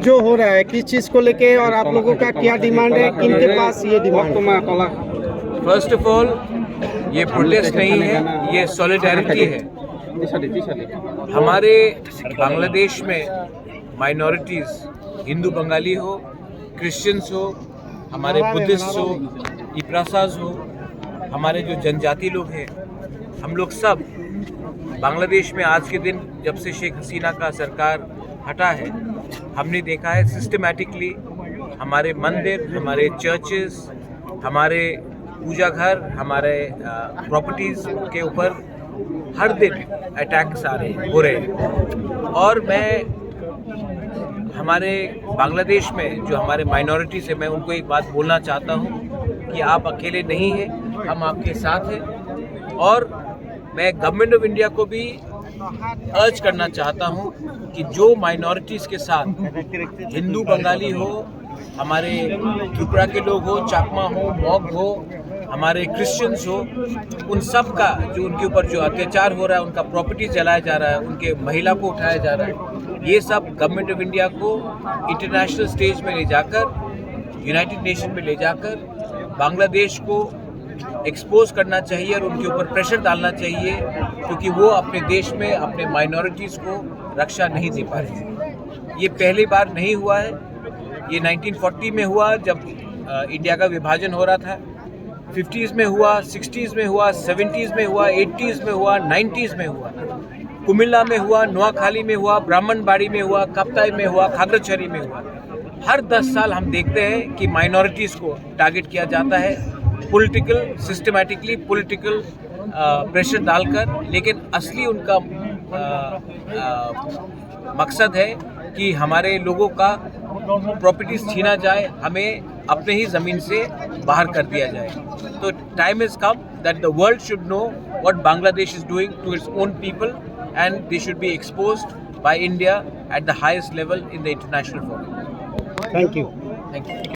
जो हो रहा है किस चीज़ को लेके और आप लोगों का क्या डिमांड है, किनके पास ये डिमांड है? फर्स्ट ऑफ ऑल ये प्रोटेस्ट नहीं है, ये सॉलिडारिटी है। हमारे बांग्लादेश में माइनॉरिटीज़, हिंदू बंगाली हो, क्रिश्चियंस हो, हमारे बुद्धिस्ट हो, इप्रासाज हो, हमारे जो जनजाति लोग हैं, हम लोग सब बांग्लादेश में आज के दिन जब से शेख हसीना का सरकार हटा है, हमने देखा है सिस्टमैटिकली हमारे मंदिर, हमारे चर्चेस, हमारे पूजा घर, हमारे प्रॉपर्टीज़ के ऊपर हर दिन अटैक्स हो रहे हैं। और मैं हमारे बांग्लादेश में जो हमारे माइनॉरिटीज़ है, मैं उनको एक बात बोलना चाहता हूँ कि आप अकेले नहीं हैं, हम आपके साथ हैं। और मैं गवर्नमेंट ऑफ इंडिया को भी अर्ज करना चाहता हूँ कि जो माइनॉरिटीज़ के साथ हिंदू बंगाली हो, हमारे त्रिपुरा के लोग हो, चाकमा हो, मॉग हो, हमारे क्रिश्चियंस हो, उन सब का जो उनके ऊपर जो अत्याचार हो रहा है, उनका प्रॉपर्टी जलाया जा रहा है, उनके महिला को उठाया जा रहा है, ये सब गवर्नमेंट ऑफ इंडिया को इंटरनेशनल स्टेज में ले जाकर, यूनाइटेड नेशन में ले जाकर बांग्लादेश को एक्सपोज करना चाहिए और उनके ऊपर प्रेशर डालना चाहिए, क्योंकि वो अपने देश में अपने माइनॉरिटीज़ को रक्षा नहीं दे पा रहे। ये पहली बार नहीं हुआ है, ये 1940 में हुआ जब इंडिया का विभाजन हो रहा था, 50s में हुआ, 60s में हुआ, 70s में हुआ, 80s में हुआ, 90s में हुआ, कुमिल्ला में हुआ, नोआखाली में हुआ, ब्राह्मणबाड़ी में हुआ, कप्ताई में हुआ, खागड़ाछड़ी में हुआ। हर 10 साल हम देखते हैं कि माइनॉरिटीज़ को टारगेट किया जाता है पॉलिटिकल, सिस्टमैटिकली पॉलिटिकल प्रेशर डालकर, लेकिन असली उनका मकसद है कि हमारे लोगों का प्रॉपर्टीज छीना जाए, हमें अपने ही ज़मीन से बाहर कर दिया जाए। तो time is come that the world should know what Bangladesh is doing to its own people and they should be exposed by India at the highest level in the international forum. Thank you. Thank you.